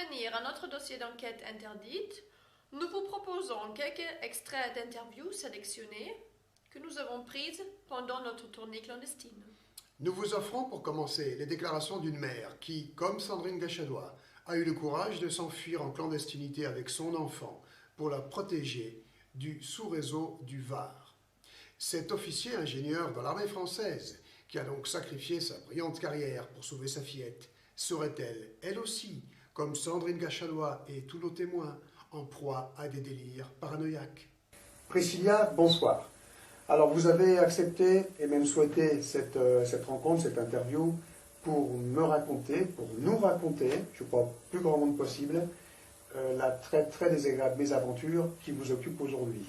revenir à notre dossier d'enquête interdite, nous vous proposons quelques extraits d'interviews sélectionnés que nous avons prises pendant notre tournée clandestine. Nous vous offrons pour commencer les déclarations d'une mère qui, comme Sandrine Gachadois, a eu le courage de s'enfuir en clandestinité avec son enfant pour la protéger du sous-réseau du Var. Cet officier ingénieur dans l'armée française, qui a donc sacrifié sa brillante carrière pour sauver sa fillette, serait-elle, elle aussi, comme Sandrine Gachadois et tous nos témoins, en proie à des délires paranoïaques? Priscilla, bonsoir. Alors vous avez accepté et même souhaité cette rencontre, cette interview, pour me raconter, pour nous raconter, je crois au plus grand monde possible, la très très désagréable mésaventure qui vous occupe aujourd'hui.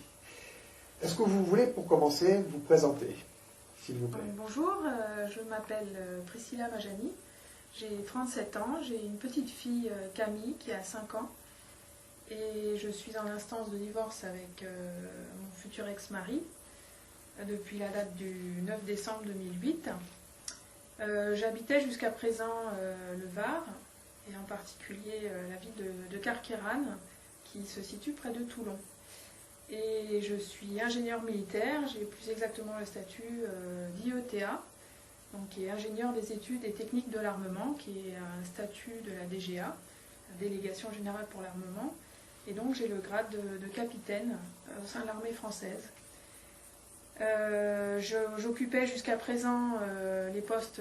Est-ce que vous voulez, pour commencer, vous présenter, s'il vous plaît? Bonjour, je m'appelle Priscilla Majani, j'ai 37 ans, j'ai une petite fille Camille qui a 5 ans et je suis en instance de divorce avec mon futur ex-mari depuis la date du 9 décembre 2008. J'habitais jusqu'à présent le Var et en particulier la ville de Carqueiranne qui se situe près de Toulon. Et je suis ingénieure militaire, j'ai plus exactement le statut d'IETA, donc qui est ingénieur des études et techniques de l'armement, qui est un statut de la DGA, la Délégation Générale pour l'Armement, et donc j'ai le grade de capitaine au sein de l'armée française. J'occupais jusqu'à présent les postes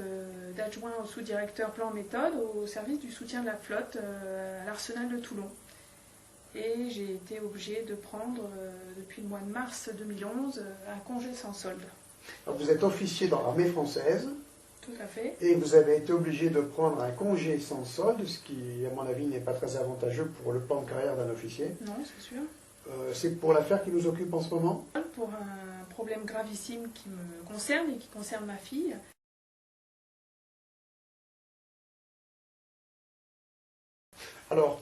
d'adjoint au sous-directeur plan méthode au service du soutien de la flotte à l'arsenal de Toulon. Et j'ai été obligée de prendre, depuis le mois de mars 2011, un congé sans solde. Alors, vous êtes officier dans l'armée française. Tout à fait. Et vous avez été obligé de prendre un congé sans solde, ce qui, à mon avis, n'est pas très avantageux pour le plan de carrière d'un officier. Non, c'est sûr. C'est pour l'affaire qui nous occupe en ce moment? Pour un problème gravissime qui me concerne et qui concerne ma fille. Alors,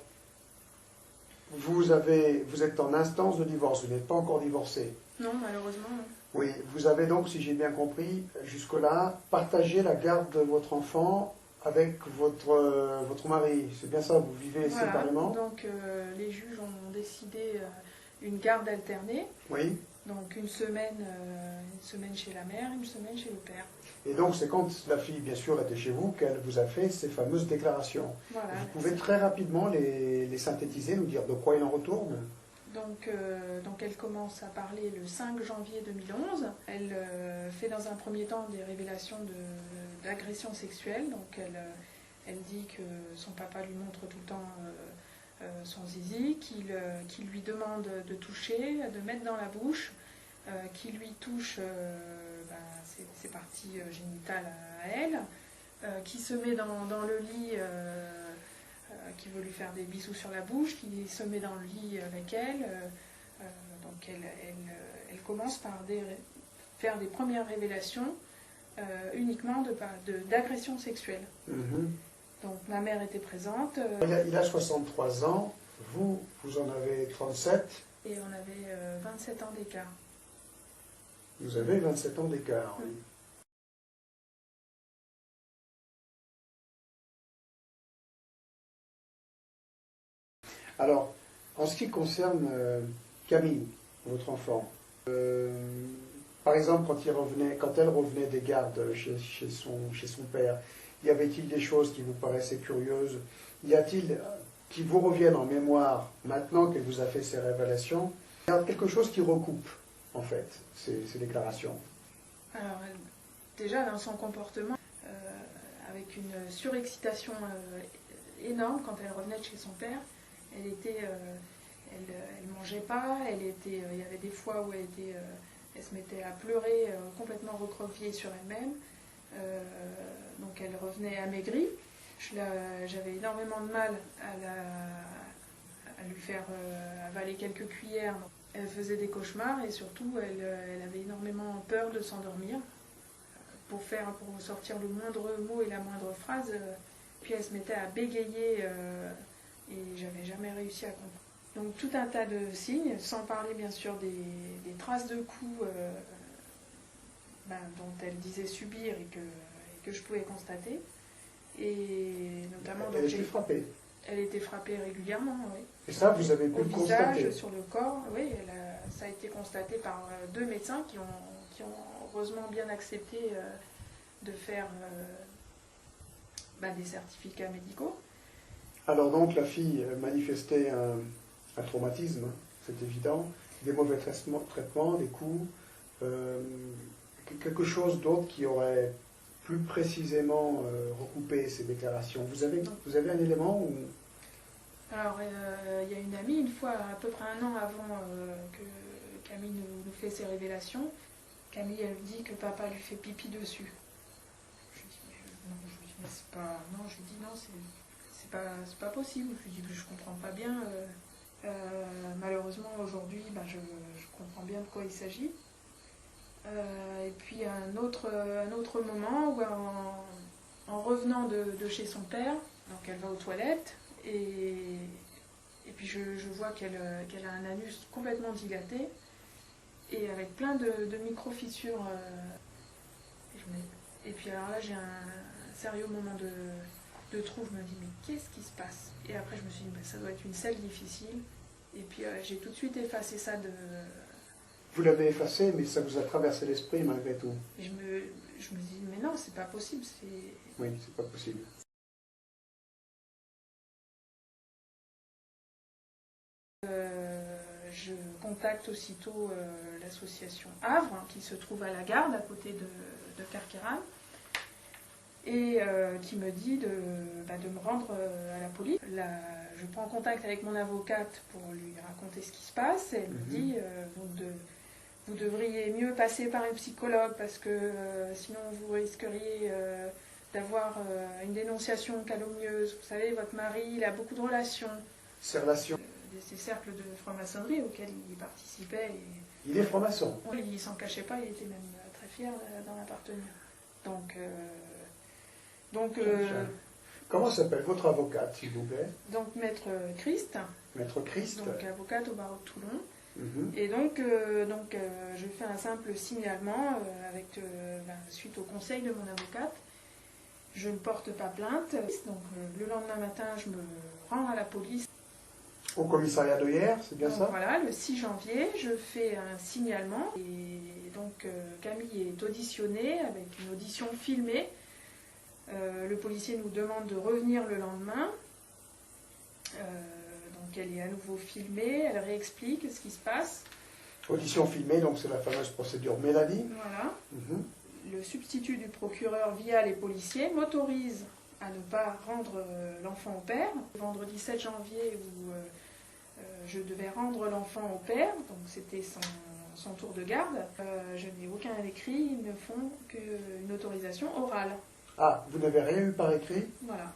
vous êtes en instance de divorce, vous n'êtes pas encore divorcé. Non, malheureusement. Non. Oui, vous avez donc, si j'ai bien compris, jusque-là, partagé la garde de votre enfant avec votre mari. C'est bien ça, vous vivez Voilà, séparément? donc les juges ont décidé une garde alternée. Oui. Donc une semaine chez la mère, une semaine chez le père. Et donc c'est quand la fille, bien sûr, était chez vous qu'elle vous a fait ces fameuses déclarations. Voilà, vous pouvez très rapidement les synthétiser, nous dire de quoi il en retourne? Donc elle commence à parler le 5 janvier 2011. Elle fait dans un premier temps des révélations d'agression sexuelle. Donc elle dit que son papa lui montre tout le temps son zizi, qu'il lui demande de toucher, de mettre dans la bouche, qu'il lui touche ses parties génitales à elle, qui se met dans le lit, qui veut lui faire des bisous sur la bouche, qui se met dans le lit avec elle. Donc elle commence par faire des premières révélations uniquement d'agression sexuelle. Mm-hmm. Donc ma mère était présente. Il a 63 ans, vous en avez 37. Et on avait 27 ans d'écart. Vous avez 27 ans d'écart, oui. Alors, en ce qui concerne Camille, votre enfant, par exemple, quand elle revenait des gardes chez son père, y avait-il des choses qui vous paraissaient curieuses? Y a-t-il qui vous reviennent en mémoire maintenant qu'elle vous a fait ces révélations? Il y a quelque chose qui recoupe, en fait, ces déclarations. Alors, déjà, dans son comportement, avec une surexcitation énorme quand elle revenait de chez son père, elle mangeait pas, il y avait des fois où elle se mettait à pleurer complètement recroquevillée sur elle-même. Donc elle revenait amaigrie. J'avais énormément de mal à lui faire avaler quelques cuillères. Elle faisait des cauchemars et surtout elle avait énormément peur de s'endormir. Pour sortir le moindre mot et la moindre phrase, puis elle se mettait à bégayer et j'avais jamais réussi à comprendre. Donc tout un tas de signes, sans parler bien sûr des traces de coups dont elle disait subir et que je pouvais constater. Et notamment, elle était frappée. Elle était frappée régulièrement, oui. Et ça, vous avez pu Au le visage, constater? sur le corps, oui. Ça a été constaté par 2 médecins qui ont heureusement bien accepté de faire des certificats médicaux. Alors donc, la fille manifestait un traumatisme, hein, c'est évident, des mauvais traitements, des coups, quelque chose d'autre qui aurait plus précisément recoupé ces déclarations. Vous avez un élément ou... Alors, il y a une amie, une fois, à peu près 1 an avant que Camille nous fait ses révélations, Camille, elle dit que papa lui fait pipi dessus. Je lui dis, mais c'est pas... Non, je lui dis, non, c'est pas possible. Je lui dis, je comprends pas bien. Malheureusement, aujourd'hui, je comprends bien de quoi il s'agit. Et puis, un autre moment où, en revenant de chez son père, donc elle va aux toilettes, et puis je vois qu'elle a un anus complètement dilaté et avec plein de micro-fissures. Et puis alors là, j'ai un sérieux moment de trou. Je me dis, mais qu'est-ce qui se passe? Et après, je me suis dit, ça doit être une selle difficile. Et puis j'ai tout de suite effacé ça de... Vous l'avez effacé, mais ça vous a traversé l'esprit malgré tout. Et je me dis, mais non, c'est pas possible. Oui, c'est pas possible. Je contacte aussitôt l'association Havre, qui se trouve à la Garde, à côté de Carqueiranne, et qui me dit de me rendre à la police. Là, je prends contact avec mon avocate pour lui raconter ce qui se passe. Elle me dit, vous devriez mieux passer par un psychologue parce que sinon vous risqueriez d'avoir une dénonciation calomnieuse. Vous savez, votre mari, il a beaucoup de relations. Ces relations. Ces cercles de franc-maçonnerie auxquels il participait. Il est franc-maçon. Il s'en cachait pas, il était même très fier d'en appartenir. Donc comment s'appelle votre avocate, s'il vous plaît? Donc Maître Christ. Maître Christ. Donc avocate au barreau de Toulon. Et donc je fais un simple signalement suite au conseil de mon avocate. Je ne porte pas plainte. Donc le lendemain matin, je me rends à la police. Au commissariat de hier, c'est bien ça? Voilà, le 6 janvier, je fais un signalement. Et donc Camille est auditionnée avec une audition filmée. Le policier nous demande de revenir le lendemain. Donc elle est à nouveau filmée, elle réexplique ce qui se passe. Audition filmée, donc c'est la fameuse procédure Mélanie. Voilà. Le substitut du procureur via les policiers m'autorise à ne pas rendre l'enfant au père. Le vendredi 7 janvier où je devais rendre l'enfant au père, donc c'était son tour de garde. Je n'ai aucun écrit, ils ne font qu'une autorisation orale. Ah, vous n'avez rien eu par écrit? Voilà.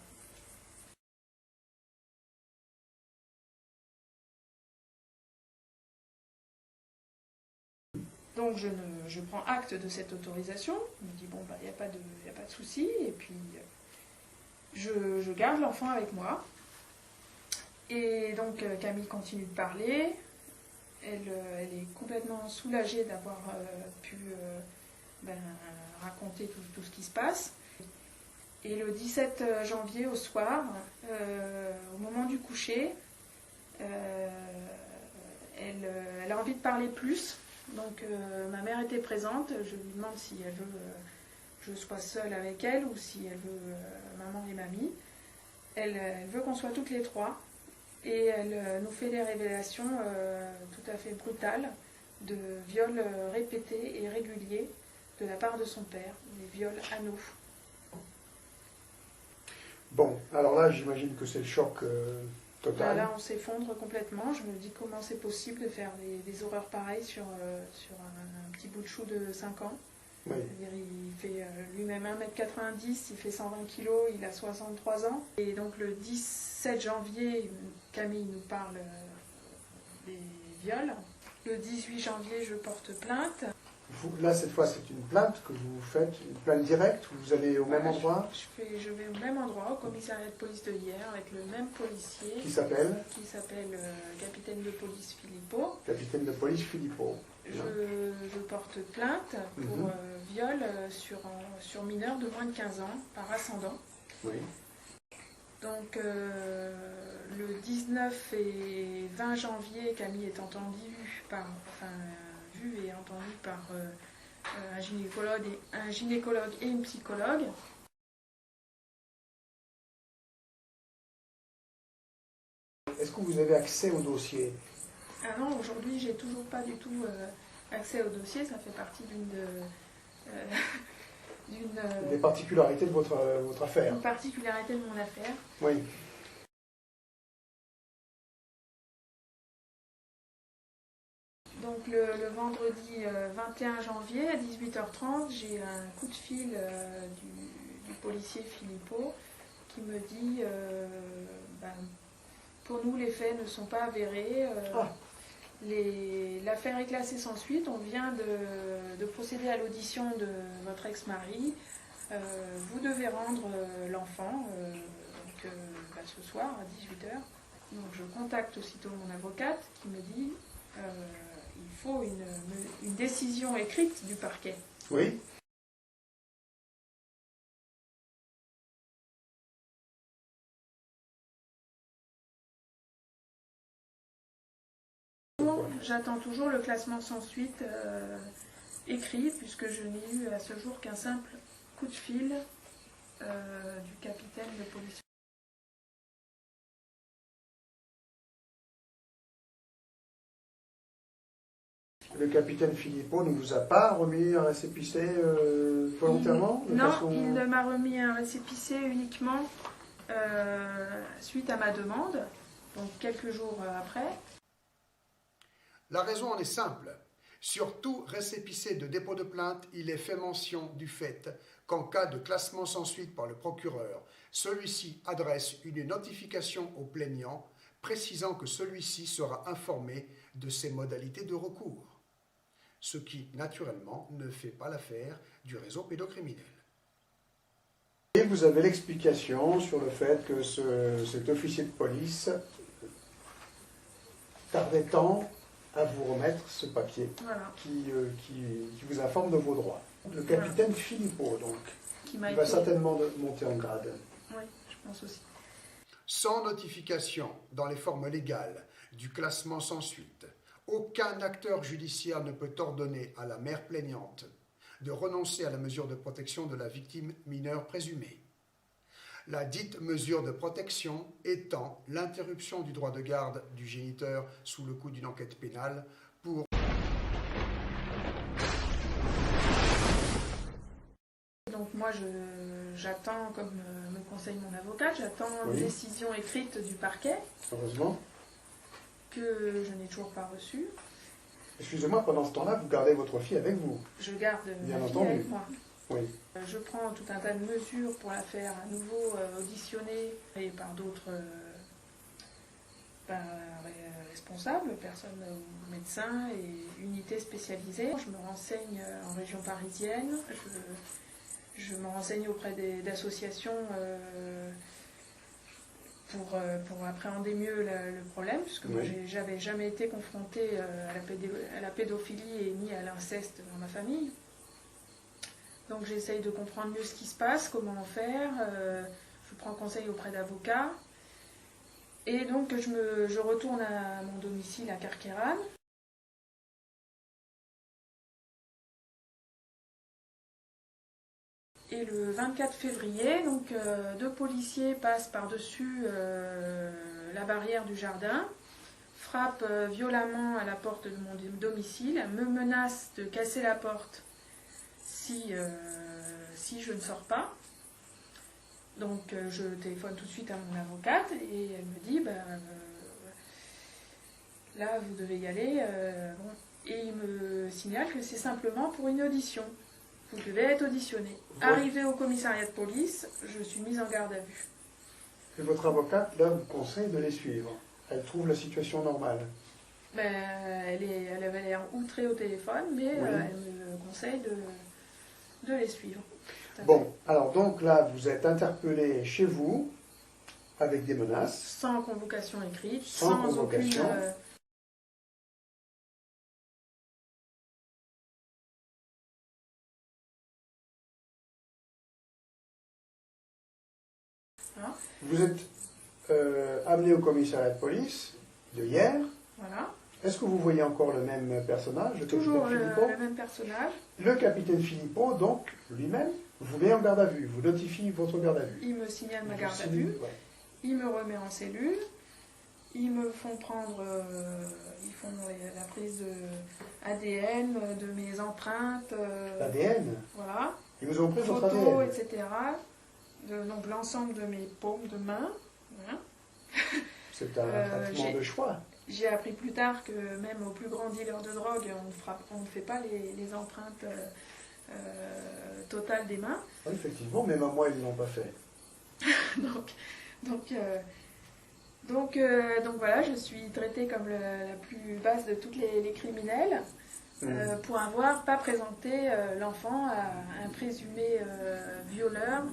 Donc je prends acte de cette autorisation, je me dis bon il n'y a pas de souci, et puis je garde l'enfant avec moi. Et donc Camille continue de parler, elle est complètement soulagée d'avoir pu raconter tout ce qui se passe. Et le 17 janvier au soir, au moment du coucher, elle a envie de parler plus. Donc ma mère était présente, je lui demande si elle veut que je sois seule avec elle ou si elle veut maman et mamie. Elle veut qu'on soit toutes les trois et elle nous fait des révélations tout à fait brutales de viols répétés et réguliers de la part de son père, des viols anaux. Bon, alors là j'imagine que c'est le choc total. Là on s'effondre complètement, je me dis comment c'est possible de faire des horreurs pareilles sur un petit bout de chou de 5 ans. Oui. C'est-à-dire, il fait lui-même 1m90, il fait 120 kg, il a 63 ans. Et donc le 17 janvier, Camille nous parle des viols. Le 18 janvier, je porte plainte. Là, cette fois, c'est une plainte que vous faites, une plainte directe, où vous allez au même endroit? Je vais au même endroit, au commissariat de police de hier, avec le même policier. Qui s'appelle capitaine de police Philippot. Capitaine de police Philippot. Je porte plainte pour viol sur mineur de moins de 15 ans, par ascendant. Oui. Donc le 19 et 20 janvier, Camille est vue et entendue par un gynécologue et une psychologue. Est-ce que vous avez accès au dossier? Ah non, aujourd'hui, j'ai toujours pas du tout accès au dossier. Ça fait partie des particularités de votre affaire. Une particularité de mon affaire. Oui. Donc le vendredi 21 janvier à 18h30, j'ai un coup de fil du policier Philippot qui me dit pour nous les faits ne sont pas avérés. L'affaire est classée sans suite. On vient de procéder à l'audition de votre ex-mari. Vous devez rendre l'enfant ce soir à 18h. Donc je contacte aussitôt mon avocate qui me dit il faut une décision écrite du parquet. Oui. J'attends toujours le classement sans suite écrit, puisque je n'ai eu à ce jour qu'un simple coup de fil du capitaine de police. Le capitaine Philippot ne vous a pas remis un récépissé volontairement? Non, il m'a remis un récépissé uniquement suite à ma demande, donc quelques jours après. La raison en est simple. Sur tout récépissé de dépôt de plainte, il est fait mention du fait qu'en cas de classement sans suite par le procureur, celui-ci adresse une notification au plaignant précisant que celui-ci sera informé de ses modalités de recours, ce qui, naturellement, ne fait pas l'affaire du réseau pédocriminel. Et vous avez l'explication sur le fait que cet officier de police tardait tant à vous remettre ce papier qui vous informe de vos droits. Le capitaine Philippot, donc, qui va certainement monter en grade. Oui, je pense aussi. Sans notification dans les formes légales du classement sans suite, aucun acteur judiciaire ne peut ordonner à la mère plaignante de renoncer à la mesure de protection de la victime mineure présumée. La dite mesure de protection étant l'interruption du droit de garde du géniteur sous le coup d'une enquête pénale pour... Donc moi j'attends, comme me conseille mon avocate, j'attends une décision écrite du parquet. Heureusement. Que je n'ai toujours pas reçue. Excusez-moi, pendant ce temps-là, vous gardez votre fille avec vous? Je garde ma fille avec moi. Oui. Je prends tout un tas de mesures pour la faire à nouveau auditionner et par d'autres responsables, personnes ou médecins et unités spécialisées. Je me renseigne en région parisienne, je me renseigne auprès d'associations pour appréhender mieux le problème, puisque moi j'avais jamais été confrontée à la pédophilie et ni à l'inceste dans ma famille. Donc j'essaye de comprendre mieux ce qui se passe, comment faire, je prends conseil auprès d'avocats. Et donc je retourne à mon domicile à Carqueiranne. Et le 24 février, donc, 2 policiers passent par-dessus la barrière du jardin, frappent violemment à la porte de mon domicile, me menacent de casser la porte si je ne sors pas. Donc je téléphone tout de suite à mon avocate et elle me dit là vous devez y aller. Et il me signale que c'est simplement pour une audition. Vous devez être auditionné. Arrivé au commissariat de police, je suis mise en garde à vue. Et votre avocate, là, vous conseille de les suivre. Elle trouve la situation normale. Elle avait l'air outrée au téléphone, mais elle me conseille de les suivre. Bon, alors donc là, vous êtes interpellé chez vous, avec des menaces. Sans convocation écrite, sans convocation. Aucune... Vous êtes amené au commissariat de police de hier. Voilà. Est-ce que vous voyez encore le même personnage, le Toujours capitaine Philippot? le même personnage. Le capitaine Philippot, donc, lui-même, vous met en garde à vue, vous notifie votre garde à vue. Il me signale ma garde à vue. Ouais. Il me remet en cellule. Ils me font prendre, ils font la prise de ADN, de mes empreintes. L'ADN? Voilà. Ils vous ont pris votre Photos, ADN? etc. Donc l'ensemble de mes paumes de main. Voilà. C'est un traitement de choix. J'ai appris plus tard que même aux plus grands dealers de drogue, on ne fait pas les empreintes totales des mains. Oui, effectivement, même à moi, ils ne l'ont pas fait. Donc voilà, je suis traitée comme la plus basse de toutes les criminels pour avoir pas présenté l'enfant à un présumé violeur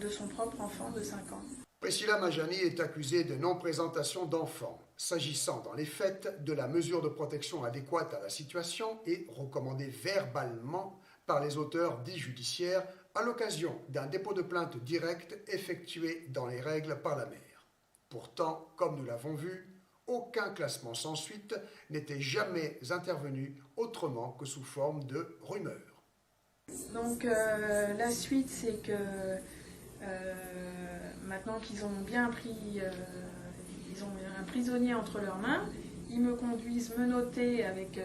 de son propre enfant de 5 ans. Priscilla Majani est accusée de non-présentation d'enfants, s'agissant dans les faits de la mesure de protection adéquate à la situation et recommandée verbalement par les auteurs dits judiciaires à l'occasion d'un dépôt de plainte direct effectué dans les règles par la mère. Pourtant, comme nous l'avons vu, aucun classement sans suite n'était jamais intervenu autrement que sous forme de rumeur. Donc la suite, c'est que maintenant qu'ils ont bien pris, ils ont un prisonnier entre leurs mains, ils me conduisent menottés avec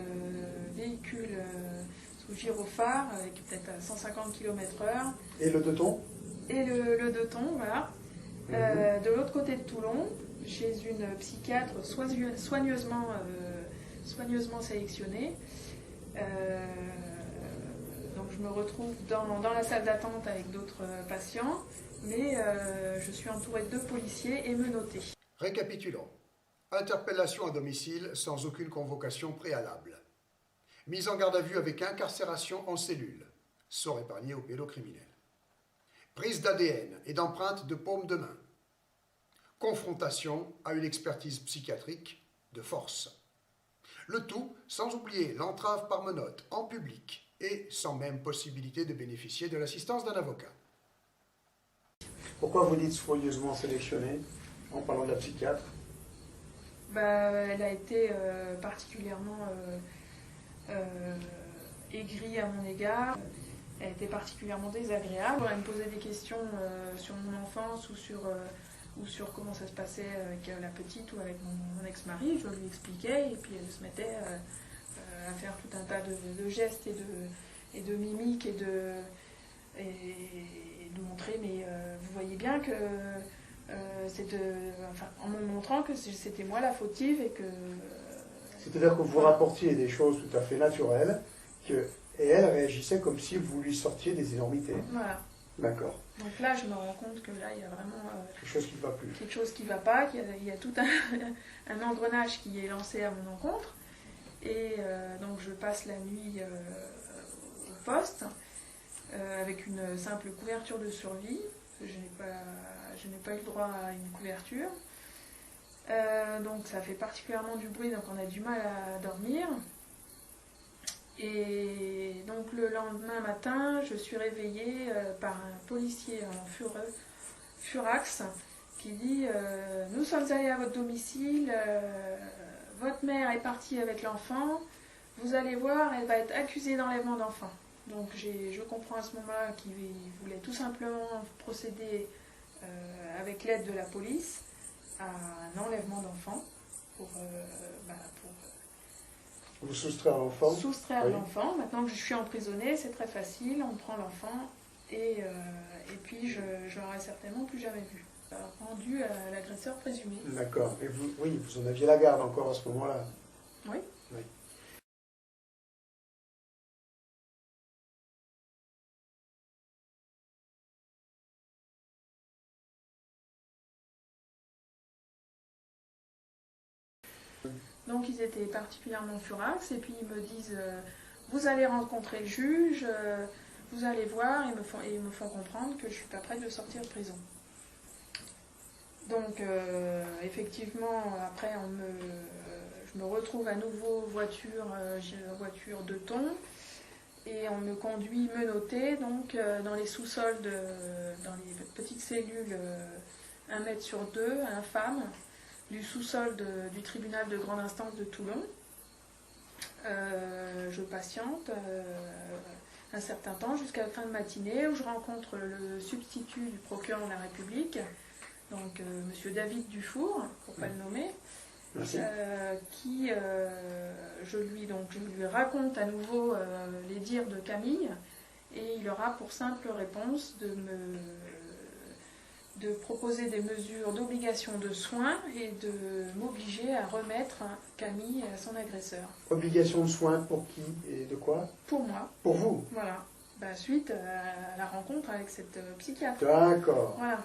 véhicule sous gyrophare, avec peut-être à 150 km/h. Et le deux-ton? Et le deux-ton, voilà. De l'autre côté de Toulon, chez une psychiatre soigneusement sélectionnée. Donc je me retrouve dans la salle d'attente avec d'autres patients, mais je suis entourée de 2 policiers et menottés. Récapitulons. Interpellation à domicile sans aucune convocation préalable. Mise en garde à vue avec incarcération en cellule. Sort épargné aux pédocriminels. Prise d'ADN et d'empreintes de paume de main. Confrontation à une expertise psychiatrique de force. Le tout sans oublier l'entrave par menottes en public et sans même possibilité de bénéficier de l'assistance d'un avocat. Pourquoi vous dites soigneusement sélectionnée en parlant de la psychiatre? Elle a été particulièrement aigrie à mon égard. Elle a été particulièrement désagréable. Elle me posait des questions sur mon enfance ou sur comment ça se passait avec la petite ou avec mon ex-mari. Je lui expliquais et puis elle se mettait à faire tout un tas de gestes et de mimiques et de montrer, mais vous voyez bien que en me montrant que c'était moi la fautive et que... C'est-à-dire que vous rapportiez des choses tout à fait naturelles et elle réagissait comme si vous lui sortiez des énormités. Voilà. D'accord. Donc là, je me rends compte que là, il y a vraiment quelque chose qui ne va plus. Quelque chose qui ne va pas, qu'il y a tout un engrenage qui est lancé à mon encontre. Et donc je passe la nuit au poste avec une simple couverture de survie. Je n'ai pas eu le droit à une couverture. Donc ça fait particulièrement du bruit, donc on a du mal à dormir. Et donc le lendemain matin, je suis réveillée par un policier en furax qui dit « Nous sommes allés à votre domicile, votre mère est partie avec l'enfant, vous allez voir, elle va être accusée d'enlèvement d'enfant. » Donc je comprends à ce moment-là qu'il voulait tout simplement procéder avec l'aide de la police à un enlèvement d'enfant pour vous soustraire l'enfant. Soustraire l'enfant. Maintenant que je suis emprisonnée, c'est très facile, on prend l'enfant et puis je l'aurais certainement plus jamais vu. Rendu à l'agresseur présumé. D'accord. Et vous en aviez la garde encore à ce moment-là? Oui. Oui. Donc ils étaient particulièrement furax et puis ils me disent vous allez rencontrer le juge, vous allez voir, et ils me font comprendre que je ne suis pas prête de sortir de prison. Donc effectivement après je me retrouve à nouveau voiture de ton et on me conduit menottée donc dans les sous-sols dans les petites cellules 1 mètre sur 2, infâme, du sous-sol du tribunal de grande instance de Toulon. Je patiente un certain temps jusqu'à la fin de matinée où je rencontre le substitut du procureur de la République, donc monsieur David Dufour, pour ne pas le nommer, qui je lui raconte à nouveau les dires de Camille, et il aura pour simple réponse de proposer des mesures d'obligation de soins et de m'obliger à remettre Camille à son agresseur. Obligation de soins pour qui et de quoi? Pour moi. Pour vous? Voilà. Suite à la rencontre avec cette psychiatre. D'accord. Voilà.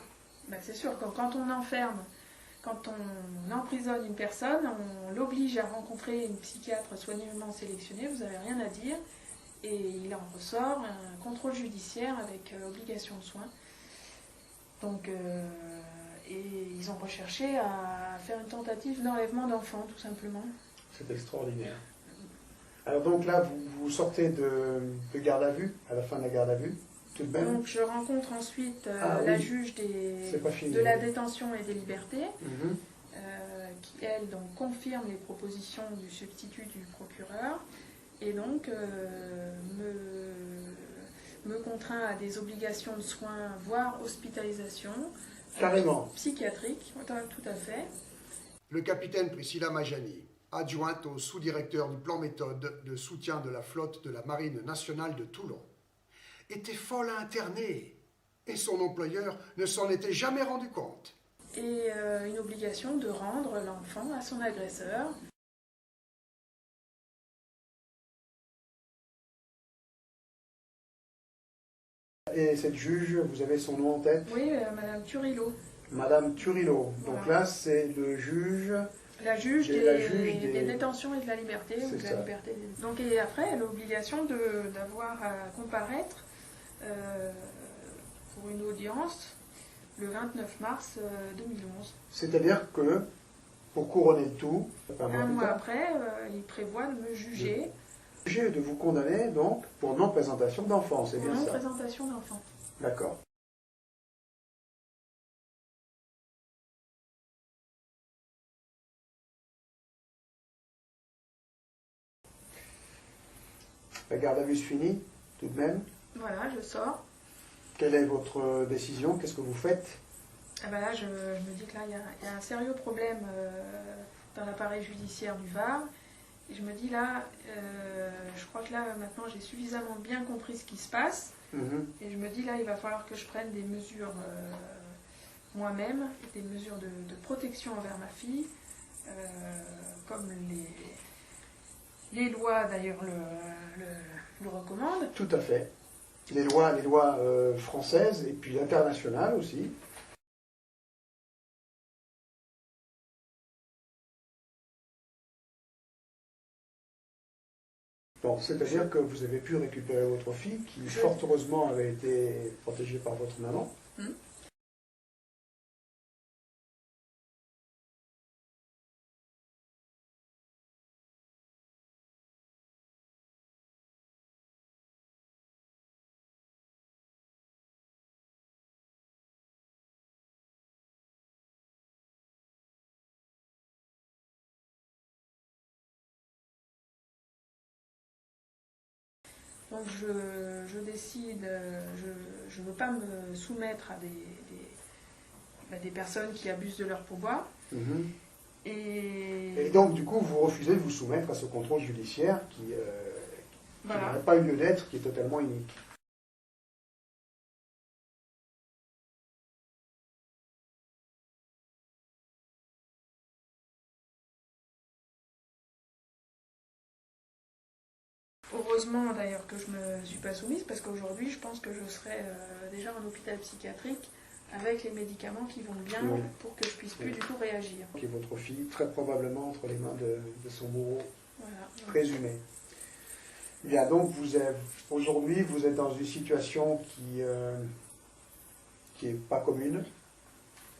C'est sûr que quand on enferme, quand on emprisonne une personne, on l'oblige à rencontrer une psychiatre soigneusement sélectionnée, vous n'avez rien à dire, et il en ressort un contrôle judiciaire avec obligation de soins. Donc, et ils ont recherché à faire une tentative d'enlèvement d'enfants, tout simplement. C'est extraordinaire. Alors donc là, vous sortez de garde à vue, à la fin de la garde à vue, tout de même. Donc je rencontre ensuite la juge de la détention et des libertés, qui, elle, donc, confirme les propositions du substitut du procureur, et donc me contraint à des obligations de soins, voire hospitalisation. Carrément. Psychiatrique, tout à fait. Le capitaine Priscilla Majani, adjointe au sous-directeur du plan méthode de soutien de la flotte de la Marine nationale de Toulon, était folle à interner, et son employeur ne s'en était jamais rendu compte. Et une obligation de rendre l'enfant à son agresseur. Et cette juge, vous avez son nom en tête? Oui, Madame Turillo. Madame Turillo. Voilà. Donc là, c'est le juge... La juge des détentions et de la liberté. Ou de la liberté. Donc, et après, elle a l'obligation d'avoir à comparaître pour une audience le 29 mars 2011. C'est-à-dire que, pour couronner le tout... Un mois après, il prévoit de me juger. De vous condamner, donc, pour non-présentation d'enfants, c'est bien ça? Pour non-présentation d'enfants. D'accord. La garde à vue se finit, tout de même. Voilà, je sors. Quelle est votre décision? Qu'est-ce que vous faites? Là, je me dis que là, il y a un sérieux problème dans l'appareil judiciaire du Var. Et je me dis là, je crois que là, maintenant, j'ai suffisamment bien compris ce qui se passe. Et je me dis là, il va falloir que je prenne des mesures moi-même, des mesures de protection envers ma fille, comme les lois d'ailleurs le recommandent. Tout à fait. Les lois françaises et puis internationales aussi. Bon, c'est-à-dire que vous avez pu récupérer votre fille, qui fort heureusement avait été protégée par votre maman. Donc je décide, je ne veux pas me soumettre à des personnes qui abusent de leur pouvoir. Et donc du coup vous refusez de vous soumettre à ce contrôle judiciaire qui n'aurait pas eu lieu d'être, qui est totalement inique. Heureusement d'ailleurs que je ne me suis pas soumise, parce qu'aujourd'hui je pense que je serais déjà en hôpital psychiatrique avec les médicaments qui vont bien pour que je puisse plus du tout réagir. Et votre fille, très probablement entre les mains de son bourreau présumé. Bien, donc aujourd'hui vous êtes dans une situation qui est pas commune.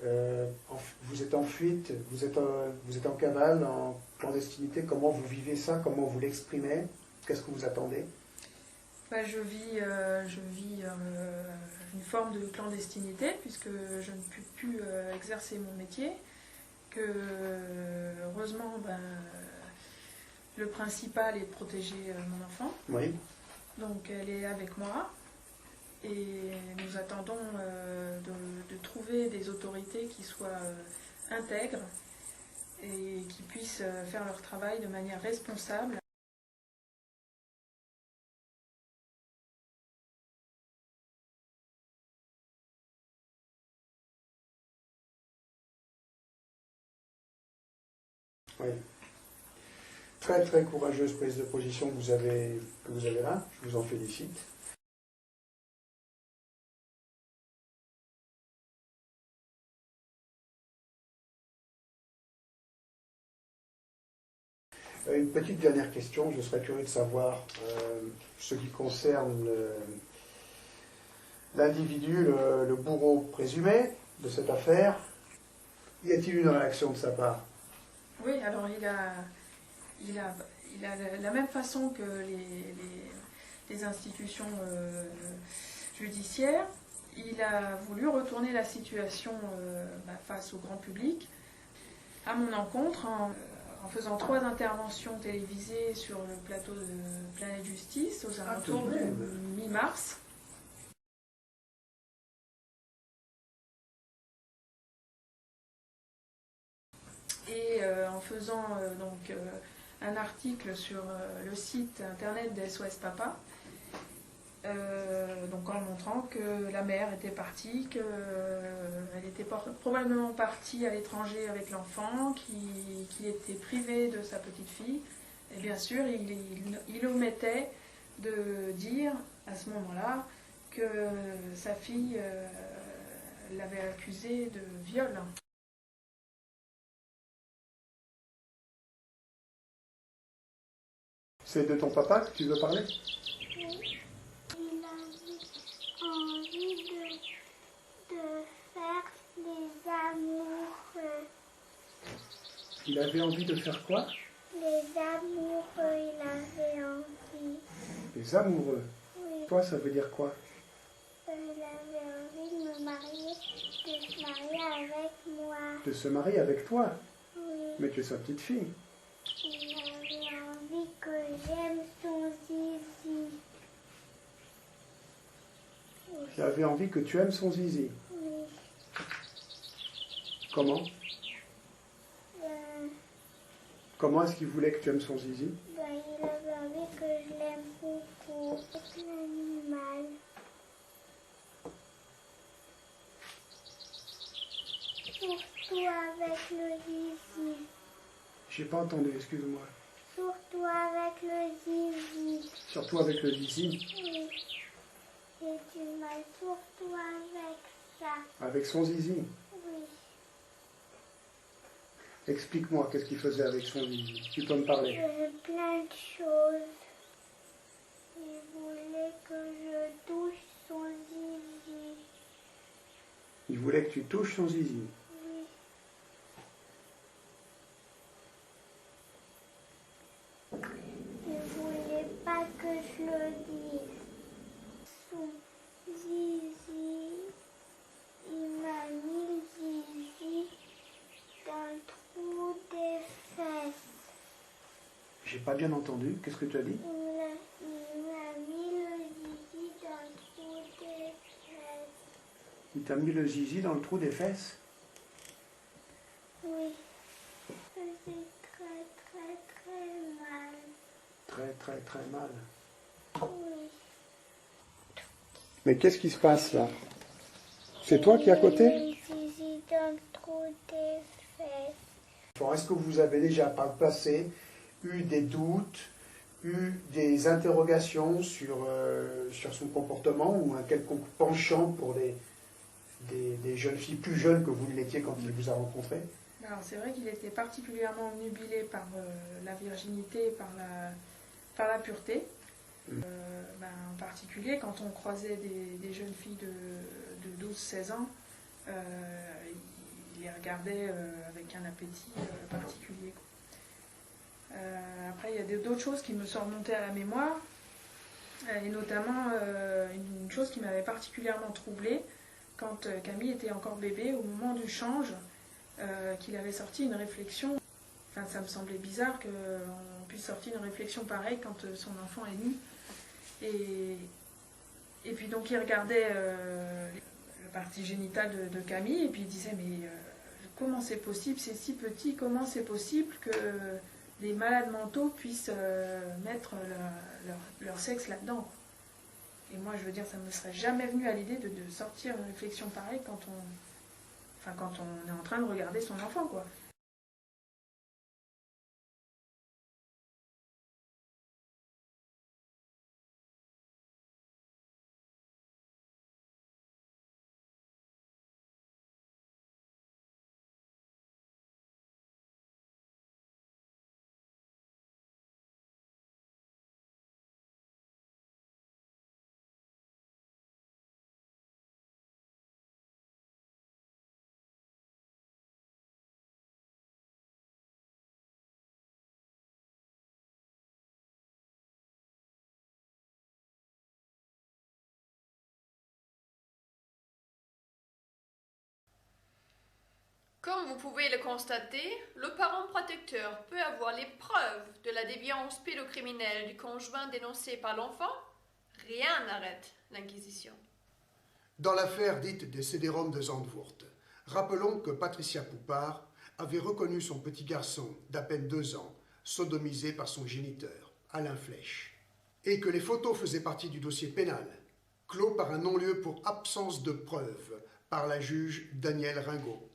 Vous êtes en fuite, vous êtes en cavale, en clandestinité. Comment vous vivez ça? Comment vous l'exprimez? Qu'est-ce que vous attendez? Je vis une forme de clandestinité puisque je ne puis plus exercer mon métier. Que heureusement, le principal est de protéger mon enfant. Oui. Donc elle est avec moi et nous attendons de trouver des autorités qui soient intègres et qui puissent faire leur travail de manière responsable. Oui. Très très courageuse prise de position que vous avez là, je vous en félicite. Une petite dernière question, je serais curieux de savoir ce qui concerne l'individu, le bourreau présumé de cette affaire. Y a-t-il une réaction de sa part? Oui, alors il a la même façon que les institutions judiciaires. Il a voulu retourner la situation face au grand public à mon encontre en faisant 3 interventions télévisées sur le plateau de Planète Justice aux alentours de mi-mars. Et en faisant un article sur le site internet des SOS Papa, donc en montrant que la mère était partie, qu'elle était probablement partie à l'étranger avec l'enfant, qu'il était privé de sa petite fille. Et bien sûr, il omettait de dire à ce moment-là que sa fille l'avait accusé de viol. C'est de ton papa que tu veux parler? Oui. Il avait envie de faire les amoureux. Il avait envie de faire quoi? Les amoureux, il avait envie. Les amoureux? Oui. Toi, ça veut dire quoi? Il avait envie de me marier, de se marier avec moi. De se marier avec toi? Oui. Mais tu es sa petite fille. Il avait envie que j'aime son zizi. Il avait envie que tu aimes son zizi. Oui. Comment? Comment est-ce qu'il voulait que tu aimes son zizi? Il avait envie que je l'aime beaucoup. C'est l'animal. Surtout avec le zizi. J'ai pas entendu, excuse-moi. Surtout avec le zizi. Surtout avec le zizi? Oui. J'ai du mal surtout avec ça. Avec son zizi? Oui. Explique-moi, qu'est-ce qu'il faisait avec son zizi? Tu peux me parler? Plein de choses. Il voulait que je touche son zizi. Il voulait que tu touches son zizi. Oui. Il voulait pas que je le dise. Son zizi, il m'a mis le zizi dans le trou des fesses. J'ai pas bien entendu. Qu'est-ce que tu as dit? Il m'a mis le zizi dans le trou des fesses. Il t'a mis le zizi dans le trou des fesses? Oui. Ça faisait très très très mal. Très très très mal. Oui. Mais qu'est-ce qui se passe là? C'est toi qui es à côté? Le zizi dans le trou des fesses. Est-ce que vous avez déjà par le passé eu des doutes, eu des interrogations sur son comportement ou un quelconque penchant pour des jeunes filles plus jeunes que vous ne l'étiez quand il vous a rencontré? Alors c'est vrai qu'il était particulièrement obnubilé par la virginité, par la pureté. En particulier quand on croisait des jeunes filles de 12-16 ans, il les regardait avec un appétit particulier. Après il y a d'autres choses qui me sont remontées à la mémoire. Et notamment une chose qui m'avait particulièrement troublée, quand Camille était encore bébé, au moment du change, qu'il avait sorti une réflexion. Enfin, ça me semblait bizarre qu'on puisse sortir une réflexion pareille quand son enfant est né. Et puis donc il regardait le partie génitale de Camille et puis il disait mais comment c'est possible, c'est si petit, comment c'est possible que des malades mentaux puissent mettre leur sexe là-dedans. Et moi je veux dire ça ne me serait jamais venu à l'idée de sortir une réflexion pareille quand on est en train de regarder son enfant quoi. Comme vous pouvez le constater, le parent protecteur peut avoir les preuves de la déviance pédocriminelle du conjoint dénoncé par l'enfant. Rien n'arrête l'inquisition. Dans l'affaire dite des CD-ROM de Zandvoort, rappelons que Patricia Poupart avait reconnu son petit garçon d'à peine 2 ans, sodomisé par son géniteur, Alain Flèche, et que les photos faisaient partie du dossier pénal, clos par un non-lieu pour absence de preuves par la juge Danielle Ringot.